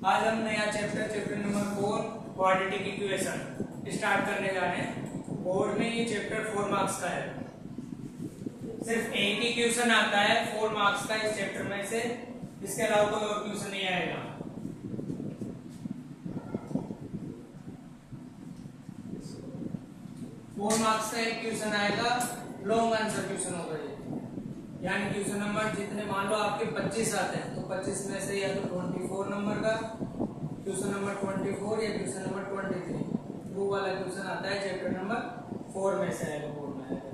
आज हम नया chapter number 4 quadratic equation start करने जा रहे हैं। बोर्ड में ये चैप्टर 4 मार्क्स का है, सिर्फ एक ही क्वेश्चन आता है 4 मार्क्स का इस चैप्टर में से, इसके अलावा कोई और क्वेश्चन नहीं आएगा। फोर मार्क्स का एक क्वेश्चन आएगा, लॉन्ग आंसर क्वेश्चन होगा ये, यानी क्वेश्चन नंबर जितने मान लो आपके 25 आते हैं तो 25 में से या तो 24 नंबर का क्वेश्चन नंबर 24 या क्वेश्चन नंबर 23 वो वाला क्वेश्चन आता है चैप्टर नंबर 4 में से आएगा, बोर्ड में आएगा।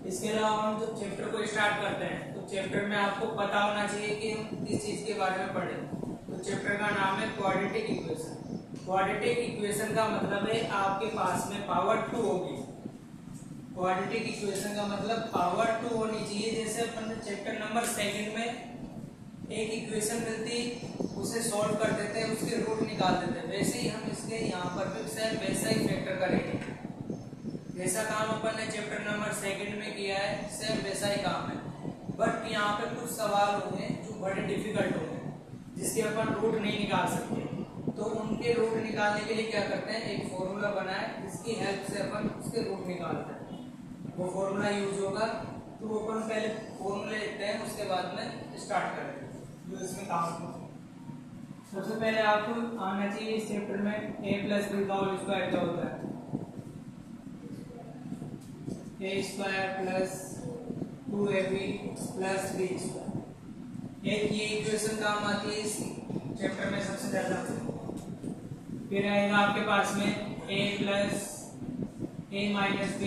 इसके अलावा हम जब चैप्टर को स्टार्ट करते हैं तो चैप्टर में आपको पता होना चाहिए कि हम किस चीज के बारे में पढ़ें। तो चैप्टर का नाम है क्वाड्रेटिक इक्वेशन। क्वाड्रेटिक इक्वेशन का मतलब है आपके पास में पावर 2 होगी। क्वाड्रेटिक इक्वेशन का मतलब पावर 2 होनी चाहिए। जैसे अपन चैप्टर नंबर 2 में एक इक्वेशन मिलती, उसे सॉल्व कर देते हैं, उसके रूट निकाल देते हैं, वैसे ही हम इसके यहाँ पर भी सेम वैसा ही फैक्टर करेंगे। जैसा काम अपन ने चैप्टर नंबर 2 में किया है सेम वैसा ही काम है, बट यहाँ पे कुछ सवाल होंगे जो बड़े डिफिकल्ट होंगे जिसके अपन रूट नहीं निकाल सकते। तो उनके रूट निकालने के लिए क्या करते हैं, एक फॉर्मूला बनाए जिसकी हेल्प से अपन उसके रूट निकालते हैं। वो फॉर्मूला यूज होगा तो अपन पहले फॉर्मूला लिखते हैं, उसके बाद में स्टार्ट करेंगे जो इसमें काम होगा। सबसे पहले आपको आना चाहिए इस चैप्टर में a प्लस बी का होल स्क्वायर क्या होता है। a square plus 2ab plus b square, एक ये इक्वेशन काम आती है इस चैप्टर में सबसे ज्यादा। फिर आएगा आपके पास में a plus a minus b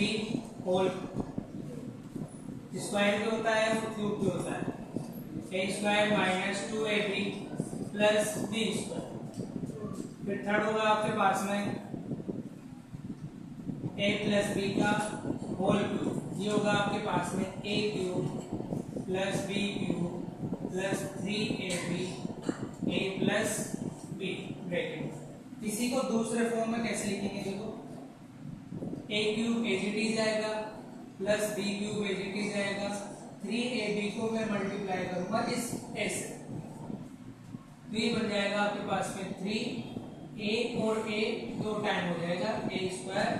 whole square क्या होता है, वो क्यूब क्या होता है, a square minus 2ab plus b square. फिर थर्ड होगा आपके पास में a प्लस b का होल क्यूब, ये होगा आपके पास में a cube plus b cube plus 3ab a plus b bracket. इसी को दूसरे फॉर्म में कैसे लिखेंगे, देखो a cube as it is आएगा plus b cube as it is आएगा, 3ab को मैं मल्टीप्लाई करूंगा इस a से, तो ये बन जाएगा आपके पास में 3a और a दो टाइम हो जाएगा a स्क्वायर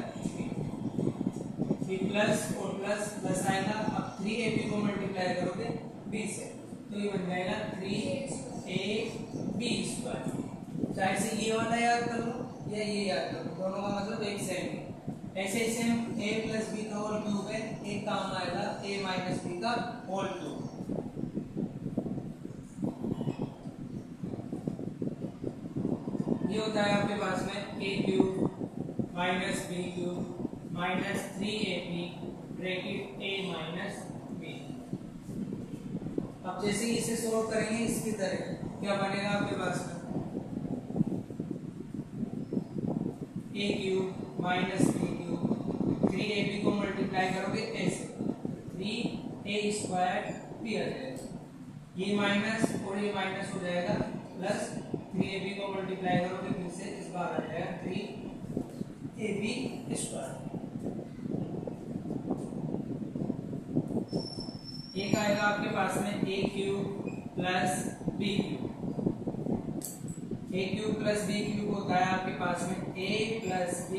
b प्लस और प्लस प्लस आएगा। अब 3ab को मल्टीप्लाई करोगे b से तो ये बन जाएगा 3ab स्क्वायर। चाहे से ये वाला याद कर लो या ये याद कर लो, दोनों का मतलब एक सेम है। ऐसे ऐसे a प्लस बी का होल क्यूब है, एक काम आएगा a माइनस बी का होल क्यूब। ये होता है आपके पास में a cube minus B cube minus 3ab bracket a minus b। अब जैसे इसे सोल्व करेंगे इसकी तरह क्या बनेगा आपके पास में, a cube minus b cube 3ab को मल्टीप्लाई करोगे a से, 3a स्क्वायर b आ जाएगा, ये माइनस और ये माइनस हो जाएगा प्लस 3ab को मल्टीप्लाई करोगे फिर से इस बार आ जाएगा 3ab स्क्वायर। एक आएगा आपके पास में a cube plus b cube, a cube plus b cube होता है आपके पास में a plus b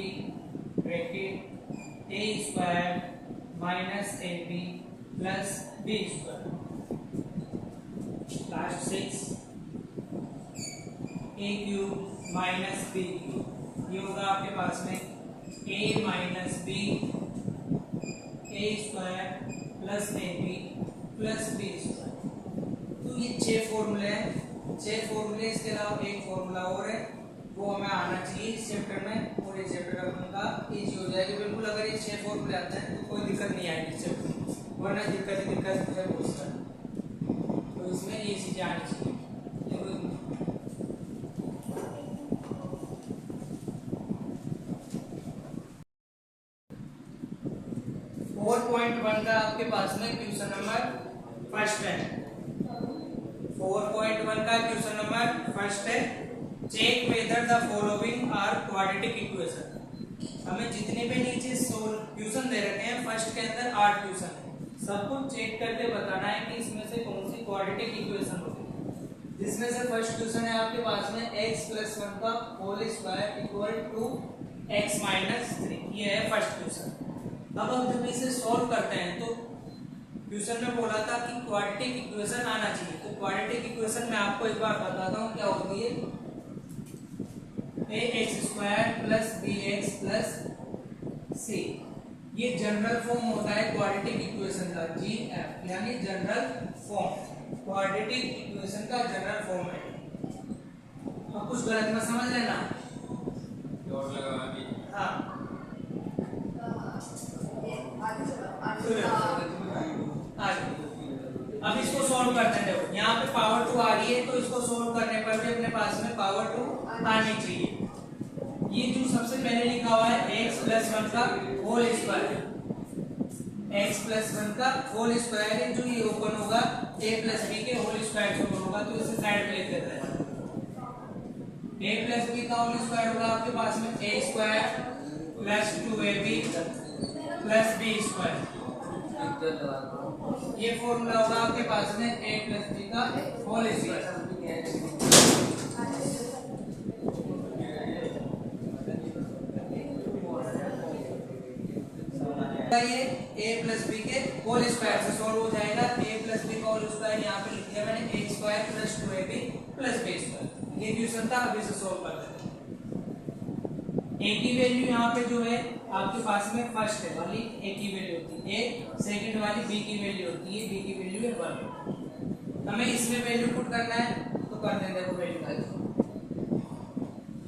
bracket a square minus ab plus b square. Last 6 a cube minus b cube, ये होगा आपके पास में a minus b a square plus ab plus b square. तो ये 6 फॉर्मूले हैं, 6 फॉर्मूले। इसके अलावा एक फॉर्मूला और है वो हमें आना चाहिए इस चैप्टर में, और ये चैप्टर अपन का इजी हो जाएगा बिल्कुल। अगर ये 6 फॉर्मूले आते हैं तो कोई दिक्कत नहीं आएगी इस चैप्टर में, वरना दिक्कत है क्वेश्चन। तो इसमें ये चीजें आनी चाहिए। 4.1 का आपके पास में क्वेश्चन नंबर फर्स्ट है। 4.1 का क्वेश्चन नंबर फर्स्ट है, check whether the following are quadratic equation. हमें जितने भी नीचे क्वेश्चन दे रखे हैं फर्स्ट के अंदर 8 क्वेश्चन है, सबको चेक करके बताना है कि इसमें से कौन सी क्वाड्रेटिक इक्वेशन होगी। जिसमें से फर्स्ट क्वेश्चन है आपके पास में x प्लस 1 का whole square equal to x minus 3, ये है फर्स्ट क्वेश्चन। अब हम जब इसे सॉल्व करते हैं तो क्वेश्चन में बोला था कि क्वाड्रेटिक इक्वेशन आना चाहिए, तो क्वाड्रेटिक इक्वेशन में आपको एक बार बताता हूँ क्या होती है। ax square plus bx plus c, ये जनरल फॉर्म होता है क्वाड्रेटिक इक्वेशन का, GF यानी जनरल फॉर्म, क्वाड्रेटिक इक्वेशन का जनरल फॉर्म है। अब कुछ गलत मत समझ लेना। हाँ अब इसको सॉल्व करते हैं। देखो यहाँ पे पावर 2 आ रही है, तो इसको सॉल्व करने पर भी अपने पास में पावर 2 आनी चाहिए। ये जो सबसे पहले लिखा हुआ है x प्लस 1 का होल स्क्वायर, x प्लस 1 का होल स्क्वायर है, जो ये ओपन होगा a प्लस b के होल स्क्वायर से ओपन होगा, तो इसे साइड पे लिख देते हैं। a प्लस b का होल स्क्वायर होगा आपके पास में a square plus 2ab plus b square, ये फॉर्मूला होगा आपके पास में a प्लस b का होल स्क्वायर। ये a प्लस b के होल स्क्वायर से सॉल्व हो जाएगा। a प्लस b का होल स्क्वायर यहाँ पे लिख दिया मैंने, a square plus 2ab plus b square, ये क्वेश्चन था। अभी से सॉल्व करते हैं। a की वैल्यू यहाँ पे जो है आपके पास में फर्स्ट है वाली a की वैल्यू होती है, सेकंड वाली b की वैल्यू होती है, b की वैल्यू है 1। हमें इसमें वैल्यू पुट करना है तो कर देंगे, देखो वैल्यू है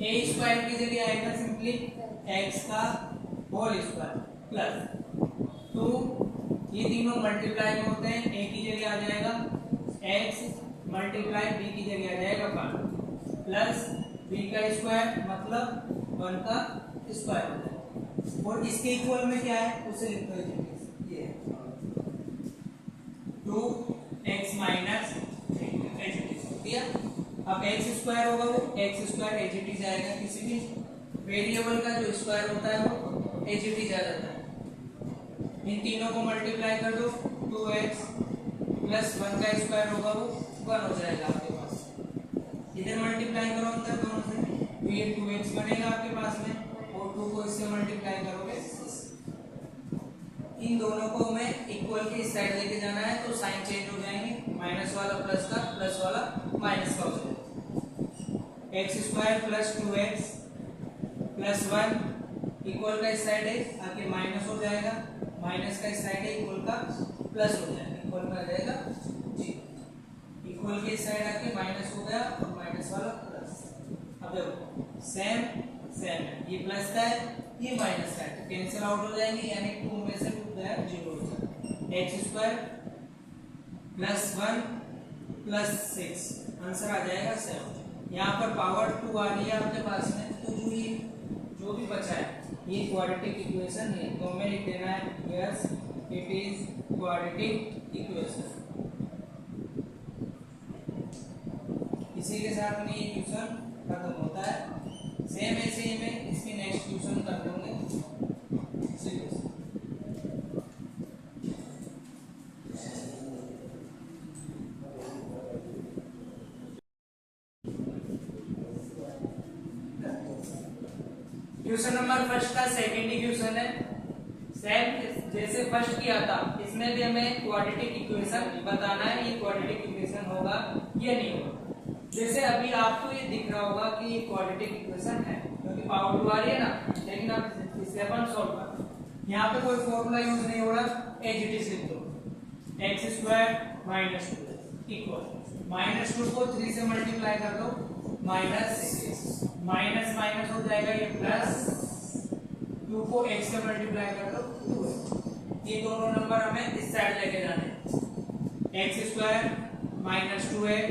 a स्क्वायर की जगह आएगा सिंपली x का होल स्क्वायर प्लस 2, ये तीनों मल्टीप्लाई में होते हैं, a की जगह आ जाएगा x मल्टीप्लाई b की जगह आ जाएगा 1 प्लस b का स्क्वायर मतलब 1 का स्क्वायर हो जाएगा, और इसके इक्वल में क्या है उसे लिख दो, ये 2x माइनस दिया। अब x स्क्वायर होगा वो x स्क्वायर एच टी जाएगा, किसी भी वेरिएबल का जो स्क्वायर होता है वो एच टी जा जाता है। इन तीनों को मल्टीप्लाई कर दो, 2x प्लस 1 का स्क्वायर होगा वो 1 हो जाएगा आपके पास। इधर मल्टीप्लाई करो अंदर दोनों से, तो ये 2x बनेगा आपके पास में, और 2 को इससे मल्टीप्लाई करोगे। इन दोनों को हमें इक्वल के इस साइड लेके जाना है, तो साइन चेंज हो जाएंगे, माइनस वाला प्लस का, प्लस वाला माइनस का हो जाएगा। X square plus 2x plus 1 equal का इस साइड है आके माइनस हो जाएगा, माइनस का इस साइड है इक्वल का प्लस हो जाएगा, इक्वल में आ जाएगा जी, इक्वल के इस साइड आके माइनस हो गया और माइनस वाला प्लस। अब देखो सेम सेम है, ये प्लस का है ये माइनस का है, कैंसिल आउट हो जाएंगे, यानी 2 में से 2 गया 0 हो जाएगा। X square plus 1 plus 6 answer आ जाएगा 7। यहाँ पर पावर 2 आ रही है आपके पास में, तो जो भी बचा है ये क्वाड्रेटिक इक्वेशन है, तो हमें लिख देना है yes it is quadratic equation. इसी के साथ में ये क्वेश्चन खत्म होता है। सेम ऐसे ही में इसकी नेक्स्ट क्वेश्चन कर दूंगे। क्वेश्चन नंबर फर्स्ट का सेकंड ही क्वेश्चन है, सेम जैसे फर्स्ट किया था, इसमें भी हमें क्वाड्रेटिक इक्वेशन बताना है, ये क्वाड्रेटिक इक्वेशन होगा या नहीं होगा। जैसे अभी आपको ये दिख रहा होगा कि ये क्वाड्रेटिक इक्वेशन है, क्योंकि पावर 2 आ रही है ना, लेकिन अब इसे अपन सॉल्व करते हैं। यहाँ पे कोई फॉर्मूला यूज नहीं हो रहा, एज इट इज लिख दो, x square minus 2 equal minus 2 को 3 से मल्टीप्लाई कर दो, माइनस माइनस माइनस हो जाएगा ये प्लस, 2 को x से मल्टीप्लाई कर दो 2। ये दोनों नंबर हमें इस साइड लेके जाने हैं, एक्स स्क्वायर माइनस 2x,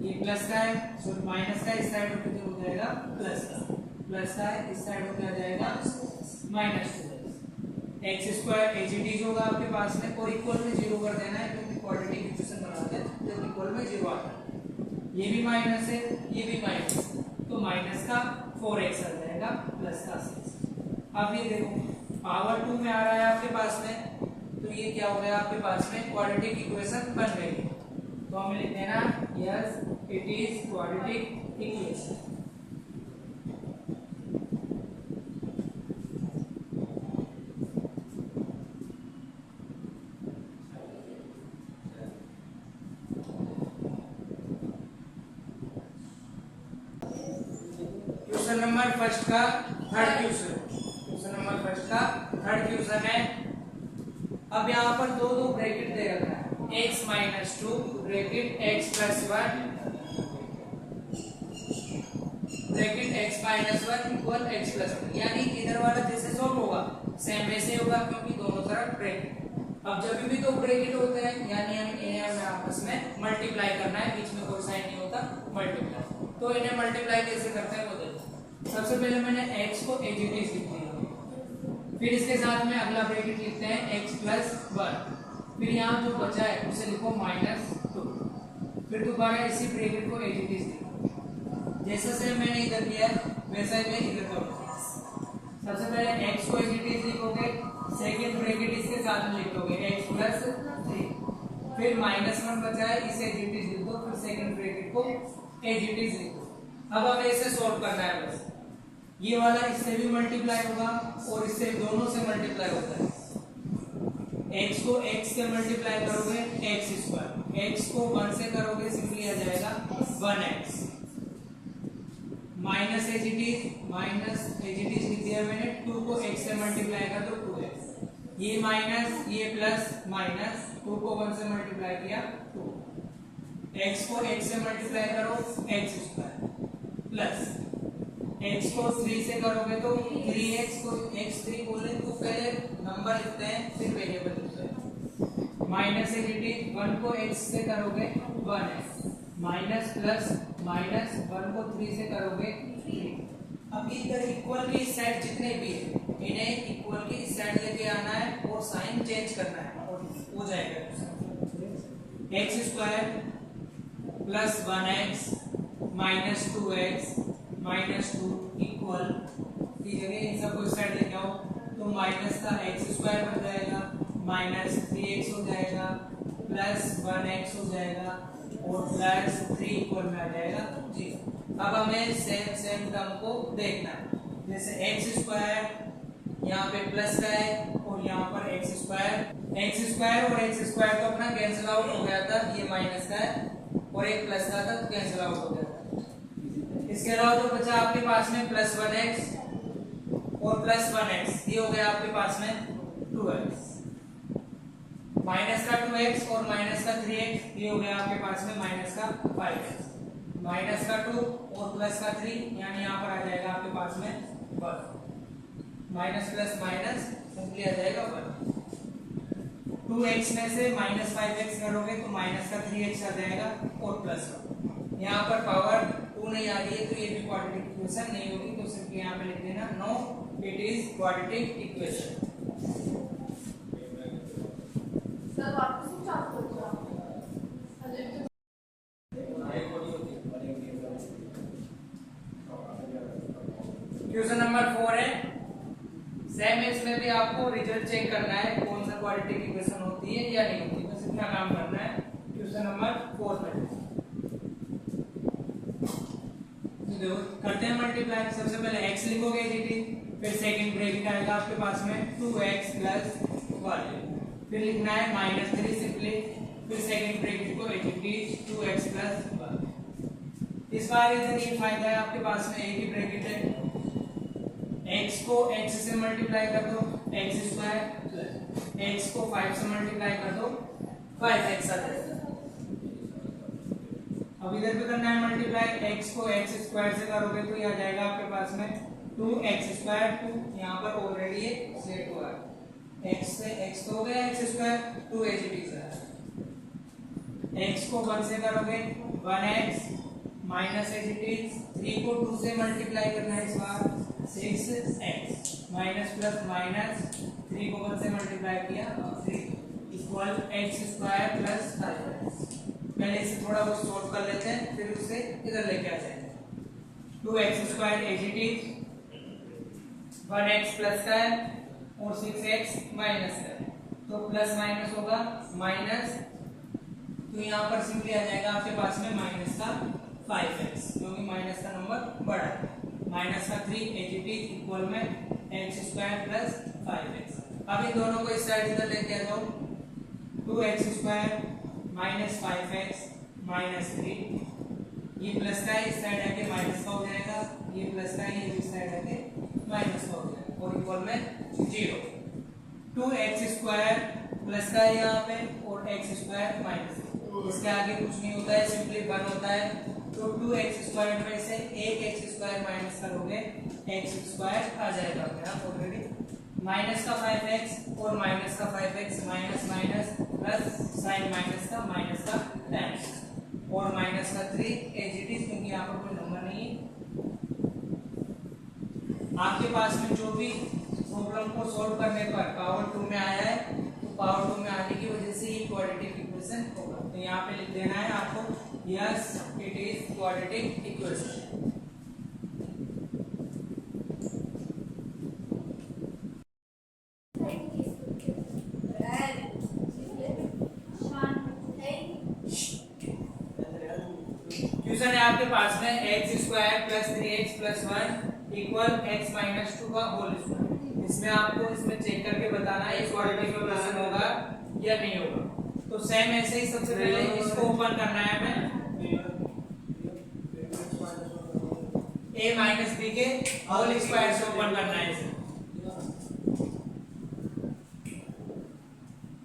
ये प्लस का है सो माइनस का इस साइड होकर हो जाएगा प्लस का, प्लस का है इस साइड होकर आ जाएगा minus 2x। X square H T होगा आपके पास में, और इक्वल में 0 कर देना है, क्योंकि क्वाड्रेटिक इक्वेशन बनाते हैं जब इक्वल में 0 आता है। ये भी माइनस है ये भी माइनस, तो माइनस का 4x आ जाएगा प्लस का 6। अब ये देखो पावर 2 में आ रहा है आपके पास में, तो ये क्या हो गया आपके पास में क्वाड्रेटिक इक्वेशन बन गई। तो हमें लिख देना yes it is quadratic equation. Question number first का थर्ड क्वेश्चन नंबर फर्स्ट का थर्ड क्वेश्चन है। अब यहाँ पर दो ब्रैकेट दे रखा है, x minus 2 bracket x plus 1 bracket x minus 1 equal x plus 1, यानी इधर वाला जैसे सॉल्व होगा सेम वैसे होगा क्योंकि दोनों तरफ ब्रैकेट। अब जब भी दो ब्रैकेट होते हैं यानी हमें इन्हें आपस में मल्टीप्लाई करना है, बीच में कोई साइन नहीं होता मल्टीप्लाई। तो इन्हें मल्टीप्लाई कैसे करते हैं वो देखो। सबसे पहले मैंने x को एज इट इज लिख दिया, फिर इसके साथ में अगला ब्रैकेट लिखते हैं x प्लस 1, फिर यहाँ जो बचा है उसे लिखो माइनस 2, फिर दोबारा इसी ब्रैकेट को एज इट इज लिखो। जैसा से मैंने इधर लिया है वैसा ही मैं इधर करूँगा। सबसे पहले x को एज इट इज लिखोगे, सेकेंड ब्रैकेट इसके साथ में लिखोगे x प्लस 3, फिर माइनस 1 बचा है इसे एज इट इज लिख दो, फिर सेकेंड ब्रैकेट को एज इट इज लिखो। अब हमें इसे सॉल्व करना है बस। ये वाला इससे भी मल्टीप्लाई होगा और इससे दोनों से मल्टीप्लाई होता है। x को x से मल्टीप्लाई करोगे x स्क्वायर, x को 1 से करोगे सिंपली आ जाएगा 1x, minus as it is लिख दिया मैंने। 2 को x से मल्टीप्लाई कर दो 2x, ये माइनस ये प्लस माइनस 2 को 1 से मल्टीप्लाई किया 2, x को x से मल्टीप्लाई करो x स्क्वायर प्लस x को 3 से करोगे तो 3x को x3 बोले तो पहले नंबर लिखते हैं फिर वेरिएबल लिखते हैं। माइनस एज इट इज 1 को x से करोगे 1x, माइनस प्लस माइनस 1 को 3 से करोगे 3। अब इधर इक्वल की साइड जितने भी है इन्हें इक्वल की साइड लेके आना है और साइन चेंज करना है और हो जाएगा x square plus 1x minus 2x minus 2 equal की जगह इन सबको इस साइड लेके आओ तो माइनस का x स्क्वायर बन जाएगा, माइनस 3x हो जाएगा, प्लस 1x हो जाएगा और प्लस 3 इक्वल में आ जाएगा जी। अब हमें सेम टर्म को देखना है, जैसे x स्क्वायर यहाँ पे प्लस का है और यहाँ पर x स्क्वायर और x स्क्वायर तो अपना कैंसिल आउट हो गया था, ये माइनस का है और एक प्लस का था तो कैंसिल आउट हो गया था। इसके अलावा जो बचा आपके पास में प्लस 1x और प्लस 1x, ये हो गया आपके पास में 2x, माइनस का 2x और माइनस का 3x, ये हो गया आपके पास में माइनस का 5x, माइनस का 2 और प्लस का 3 यानी यहाँ पर आ जाएगा आपके पास में 1, माइनस प्लस माइनस सिंपली आ जाएगा 1। 2x में से माइनस 5x करोगे तो माइनस का 3x आ जाएगा और प्लस 1। यहाँ पर पावर 2 नहीं आ रही है तो ये भी क्वाड्रेटिक इक्वेशन नहीं होगी, तो सिंपली यहाँ पे लिख देना no it is quadratic equation. Sir वापस से चालू कर दो। क्वेश्चन नंबर 4 है, सेम इसमें भी आपको रिजल्ट चेक करना है कौन सा क्वाड्रेटिक इक्वेशन होती है या नहीं होती, बस इतना काम करना है। क्वेश्चन नंबर 4 में देखो करते हैं मल्टीप्लाई। सबसे पहले x लिखोगे जीटी, फिर सेकंड ब्रैकेट आएगा आपके पास में 2x प्लस 1, फिर लिखना है माइनस 3 सिंपली, फिर सेकंड ब्रैकेट को जीटी 2x प्लस 1। इस बार इधर ये फायदा है आपके पास में एक ही ब्रैकेट है, x को x से मल्टीप्लाई कर दो x स्क्वायर प्लस x को 5 से मल्टीप्लाई कर दो 5x आ जाएगा। अब इधर भी करना है मल्टीप्लाई, x को x स्क्वायर से करोगे तो ये आ जाएगा आपके पास में 2x स्क्वायर, 2 यहाँ पर ऑलरेडी ये सेट हुआ है, x से x तो हो गया x square, 2 as it is है। x को 1 से करोगे 1x minus as it is, 3 को 2 से मल्टीप्लाई करना है इस बार 6x माइनस प्लस माइनस 3 को 1 से मल्टीप्लाई किया 3 equal x square plus 5x। पहले इसे थोड़ा बहुत सॉल्व कर लेते हैं फिर उसे इधर लेके आ जाएंगे। 2x square as it is 1x plus का है और 6x माइनस का है, तो प्लस माइनस होगा माइनस, तो यहाँ पर सिंपली आ जाएगा आपके पास में माइनस का 5x, क्योंकि माइनस का नंबर बड़ा है। माइनस का 3 एजीटी इक्वल में x स्क्वायर प्लस 5x। अब इन दोनों को इस साइड इधर लेके आ जाओ, 2x square minus 5x minus 3, ये प्लस का है इस साइड आके माइनस का हो जाएगा, ये प्लस का है ये इस साइड आके माइनस का हो जाएगा, और इक्वल में 0। 2x स्क्वायर प्लस का है यहाँ पे और x स्क्वायर माइनस, इसके आगे कुछ नहीं होता है, सिंपली 1 होता है। तो 2x स्क्वायर में से एक x स्क्वायर माइनस करोगे x स्क्वायर आ जाएगा मेरा ऑलरेडी, माइनस का 5x और माइनस का 5x, minus minus plus sign minus का tan और माइनस का 3 एजीटीज, क्योंकि यहाँ पर कोई नंबर नहीं है। आपके पास में जो भी प्रॉब्लम को सॉल्व करने पर पावर 2 में आया है, तो पावर 2 में आने की वजह से ये क्वाड्रेटिक इक्वेशन होगा। तो यहाँ पे लिख देना है आपको, yes it is quadratic equation. Question है आपके पास में x square plus 3x plus 1 equal x minus 2 का होल स्क्वायर। इसमें आपको इसमें चेक करके बताना है क्वाड्रेटिक इक्वेशन होगा या नहीं होगा। तो सेम ऐसे ही सबसे पहले इसको ओपन करना है हमें, a माइनस b के होल स्क्वायर से ओपन करना है इसे।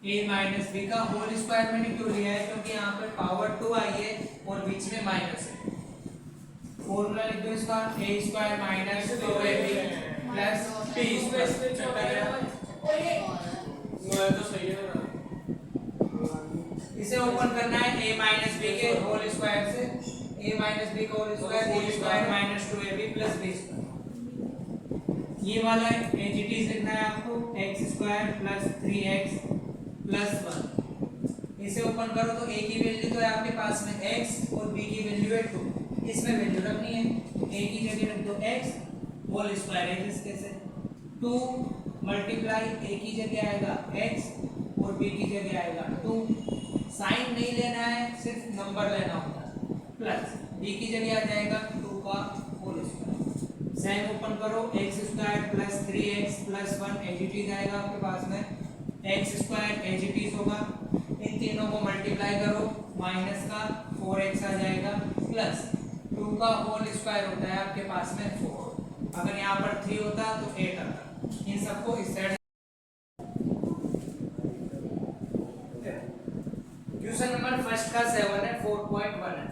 a माइनस b का होल स्क्वायर मैंने क्यों लिया है, क्योंकि यहाँ पे पावर 2 आई है और बीच में माइनस है। फॉर्मूला लिख दो इसका, a square minus 2ab plus b square. इसे ओपन करना है a माइनस b के होल स्क्वायर से, a माइनस b का whole square, a square minus 2ab plus b square. ये वाला एजीटीज लिखना है आपको, x square plus 3x plus 1। इसे ओपन करो तो a की वैल्यू तो है आपके पास में x और b की वैल्यू है 2, इसमें वैल्यू रखनी है। a की जगह रख दो x होल स्क्वायर है जिसके से 2 मल्टीप्लाई a की जगह आएगा x और b की जगह आएगा 2। साइन नहीं लेना है, सिर्फ नंबर लेना होता है, प्लस b की जगह आ जाएगा 2 का होल स्क्वायर। सेम ओपन करो, x square plus 3x plus 1 एजीटीज आएगा आपके पास में, x स्क्वायर एजीटीज होगा। इन तीनों को मल्टीप्लाई करो, माइनस का 4x आ जाएगा प्लस 2 का होल स्क्वायर होता है आपके पास में 4। अगर यहाँ पर 3 होता तो 8 आता। इन सबको इस साइड। क्वेश्चन नंबर फर्स्ट का 7 है, 4.1 है।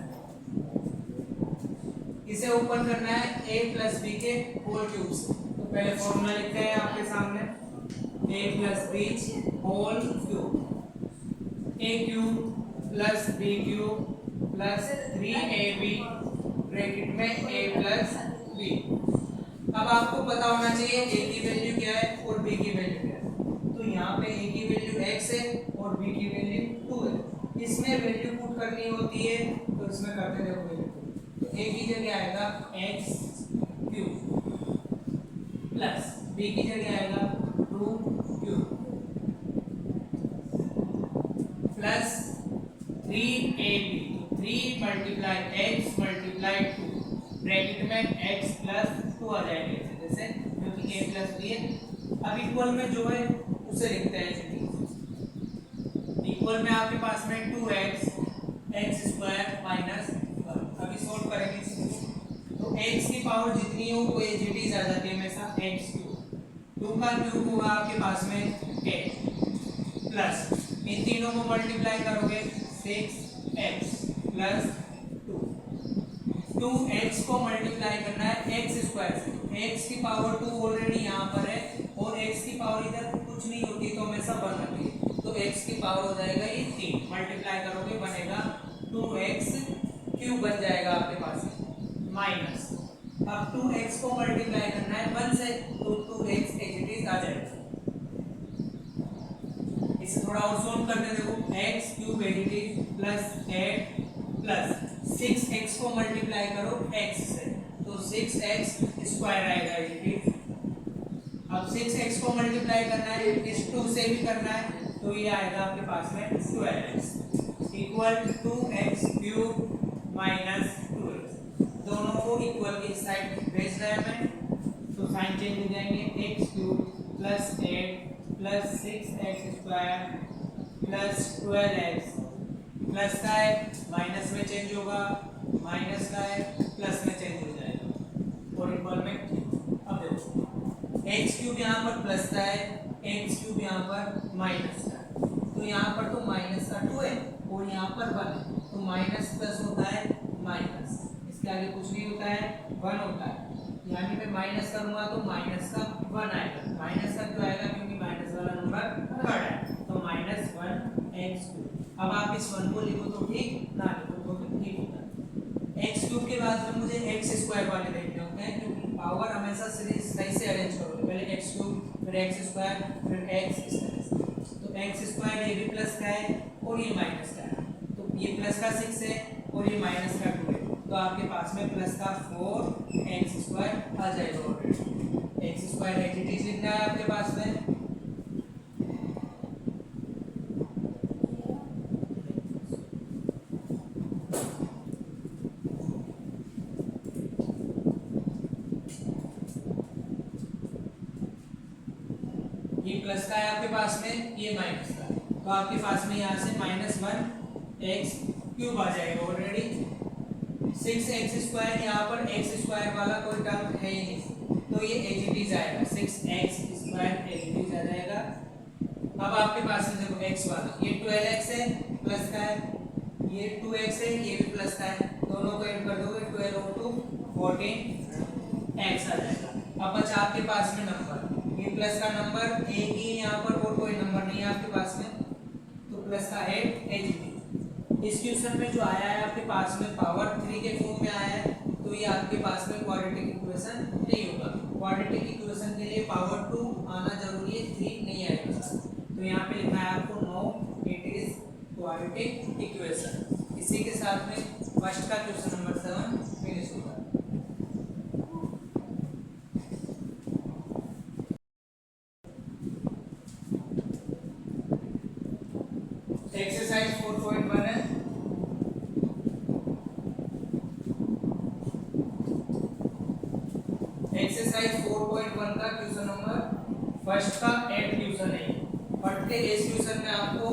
इसे ओपन करना है a प्लस b के होल क्यूब से। तो पहले फॉर्मूला लिखते हैं आपके सामने, a plus b whole cube, a cube plus b cube plus 3ab bracket में a प्लस b। अब आपको पता होना चाहिए a की वैल्यू क्या है और b की वैल्यू क्या है। तो यहाँ पे a की वैल्यू x है और b की वैल्यू 2 है। इसमें वैल्यू पुट करनी होती है तो इसमें करते देखो वैल्यू। तो a की जगह आएगा x क्यूब प्लस b की जगह आएगा 2 cube plus 3ab, 3 multiply x multiply 2 bracket में x प्लस 2 आ जाएगा जैसे, क्योंकि a प्लस b है। अब इक्वल में जो है उसे लिखते हैं। इक्वल में आपके पास में 2x x स्क्वायर माइनस 1। अभी सोल्व करेंगे इसको, तो x की पावर जितनी हो वो एजीटीज आ जाती है हमेशा, x क्यूब 2 का क्यूब होगा आपके पास में 8 प्लस इन तीनों को मल्टीप्लाई करोगे 6x प्लस 2। 2x को मल्टीप्लाई करना है x स्क्वायर से, x की पावर 2 ऑलरेडी यहाँ पर है और x की पावर इधर कुछ नहीं होती तो हमेशा 1 होती है। तो x की पावर हो जाएगा ये 3, मल्टीप्लाई करोगे बनेगा 2x क्यूब बन जाएगा आपके पास माइनस। अब 2x को मल्टीप्लाई करना है 1 से तो 2x एजीटीज आ जाएगा। इसे थोड़ा और सोल्व करते देखो, x क्यूब एजीटीज प्लस 8 प्लस 6x को मल्टीप्लाई करो x से तो 6x स्क्वायर आएगा एजीटीज। अब 6x को मल्टीप्लाई करना है इस 2 से भी करना है तो ये आएगा आपके पास में 12x equal 2x cube minus 2x। इस साइड भेजना है हमें, तो साइन चेंज हो जाएंगे, एक्स क्यूब प्लस 8 प्लस 6x square plus 12x plus का है माइनस में चेंज होगा, माइनस का है प्लस में चेंज हो जाएगा और इक्वल में। अब देखो एक्स क्यूब यहाँ पर प्लस का है, एक्स क्यूब यहाँ पर माइनस का है, तो यहाँ पर तो माइनस का 2 है और यहाँ पर 1 है, तो माइनस प्लस होता है माइनस, इसके आगे कुछ नहीं होता है 1 होता है, यानी मैं माइनस करूंगा तो माइनस का 1 आएगा, माइनस का क्यों आएगा क्योंकि माइनस वाला नंबर थर्ड है, तो माइनस 1 एक्स क्यूब। अब आप इस 1 को लिखो तो ठीक, ना लिखो तो ठीक होता है। एक्स क्यूब के बाद में मुझे एक्स स्क्वायर वाले देखने होते हैं, क्योंकि पावर हमेशा सीरीज सही से अरेंज करोगे, पहले एक्स क्यूब फिर एक्स स्क्वायर फिर एक्स इस तरह से। तो एक्स स्क्वायर ये भी प्लस का है और ये माइनस का है, तो ये प्लस का 6 है और ये माइनस का 2 है, तो आपके पास में प्लस का 4 एक्स स्क्वायर आ जाएगा ऑलरेडी। एक्स स्क्वायर एच लिखना है आपके पास में, ये प्लस का है आपके पास में, ये माइनस का, तो आपके पास में यहाँ से -1 एक्स क्यूब आ जाएगा ऑलरेडी। 6 एक्स स्क्वायर, यहाँ पर एक्स स्क्वायर वाला कोई टर्म है ही नहीं, तो ये एच इट इज आएगा, 6 x square H it is आ जाएगा। अब आपके पास में देखो एक्स वाला, ये 12x है प्लस का है, ये 2x है ये भी प्लस का है, दोनों को ऐड कर दोगे 12 और 2 14x आ जाएगा। अब बचा आपके पास में नंबर, ये प्लस का नंबर एक ही यहाँ पर और कोई नंबर नहीं है आपके पास में, तो प्लस का 8 एच। इस क्वेश्चन में जो आया है आपके पास में पावर 3 के फॉर्म में आया है, तो ये आपके पास में क्वाड्रेटिक इक्वेशन नहीं होगा। क्वाड्रेटिक इक्वेशन के लिए पावर 2 आना जरूरी है, 3 नहीं आएगा, तो यहाँ पे लिखना है आपको no it is quadratic equation. इसी के साथ में फर्स्ट का क्वेश्चन नंबर 7 फिनिश होगा। एक्सरसाइज 4.1 है, एक्सरसाइज 4.1 का क्वेश्चन नंबर फर्स्ट का 8 क्वेश्चन है, बट के इस क्वेश्चन में आपको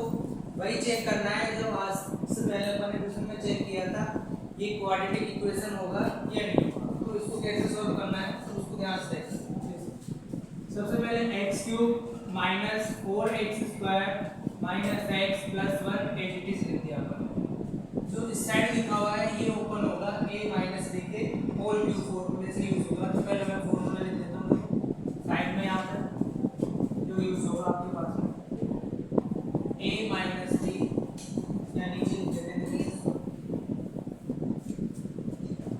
वही चेक करना है जो आज से पहले अपन ने क्वेश्चन में चेक किया था, ये क्वाड्रेटिक इक्वेशन होगा या नहीं होगा, तो इसको कैसे सॉल्व करना है तो उसको ध्यान से देखिए। सबसे पहले x cube minus 4x square minus x plus 1 H लिख दिया अपन, जो इस साइड लिखा हुआ है ये ओपन होगा, a माइनस लिख के होल क्यूब फॉर्मूले से यूज होगा, तो पहले मैं फॉर्मूला लिख देता हूँ साइड में, यहाँ पर जो यूज होगा आपके पास में a माइनस b या नीचे लिख देते हैं।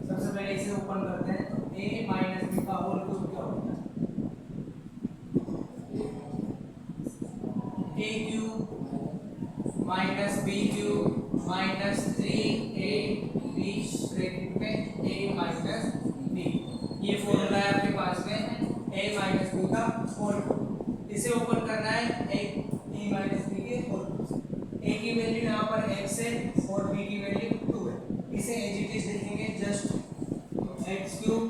सबसे पहले इसे ओपन करते हैं, तो a माइनस b का होल क्यूब क्या होता है, a cube minus B cube minus 3ab bracket में a माइनस b, ये फॉर्मूला है आपके पास में a माइनस b का होल क्यूब। इसे ओपन करना है a माइनस b के होल क्यूब, a की वैल्यू यहाँ पर x है और b की वैल्यू 2 है, इसे एज इट इज लिखेंगे जस्ट, तो x cube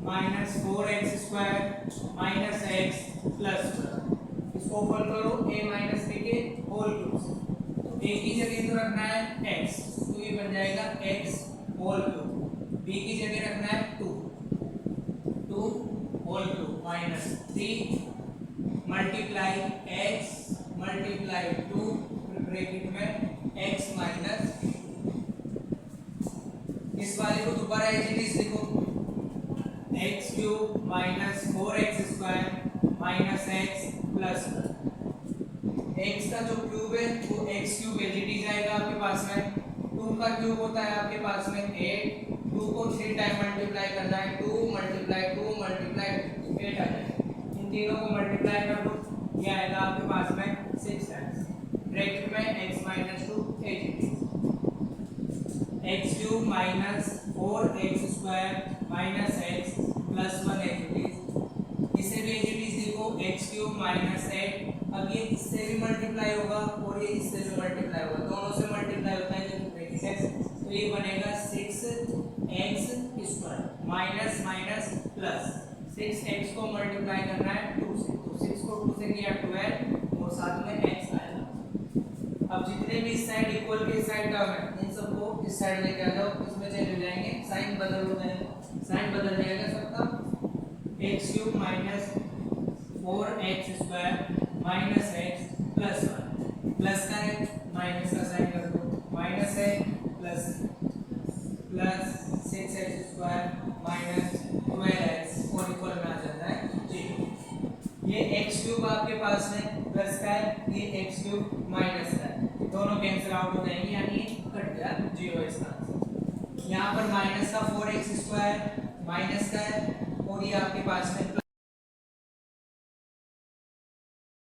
minus 4x square minus x plus, इसको ओपन करो a माइनस b के होल क्यूब से, तो a की जगह तो रखना है x, तो ये बन जाएगा x होल क्यूब, b की जगह रखना है 2 whole cube minus 3 multiply x multiply 2 bracket में x माइनस, इस वाले को दोबारा एज इट इज लिखो, x cube minus 4x square minus x plus, x का जो क्यूब है वो x cube as it is आएगा आपके पास में, 2 का क्यूब होता है आपके पास में 8, 2 को 3 टाइम मल्टीप्लाई करना है, 2 मल्टीप्लाई 2 मल्टीप्लाई 8 आ जाएगा, इन तीनों को मल्टीप्लाई कर दो, ये आएगा आपके पास में 6 टाइम्स ब्रैकेट में x minus 2 as it is, x cube minus 4x square minus x plus 1 as it is, इसे भी एज इट इज लिखो x क्यूब माइनस 8, अब ये इससे भी मल्टीप्लाई होगा और ये इससे भी मल्टीप्लाई होगा, दोनों से मल्टीप्लाई होता है जब ब्रैकेट x, तो ये बनेगा 6x square minus minus plus 6x को मल्टीप्लाई करना है 2 से, तो 6 को 2 से किया 12 और साथ में x आएगा। अब जितने भी इस साइड इक्वल के इस साइड टर्म है इन सबको इस साइड लेके आ जाओ, इसमें चेंज हो जाएंगे, साइन बदल हो जाएगा, साइन बदल जाएगा सबका। x³ minus 4x square minus x plus 1, plus का है माइनस का साइन कर दो, माइनस है plus plus 6x square minus 12x और इक्वल में आ जाता है 0। ये x³ आपके पास में प्लस का है, ये x³ माइनस का है, दोनों कैंसिल आउट हो जाएंगे यानी कट गया 0 इसका आंसर। यहाँ पर माइनस का 4x स्क्वायर माइनस का है और ये आपके पास में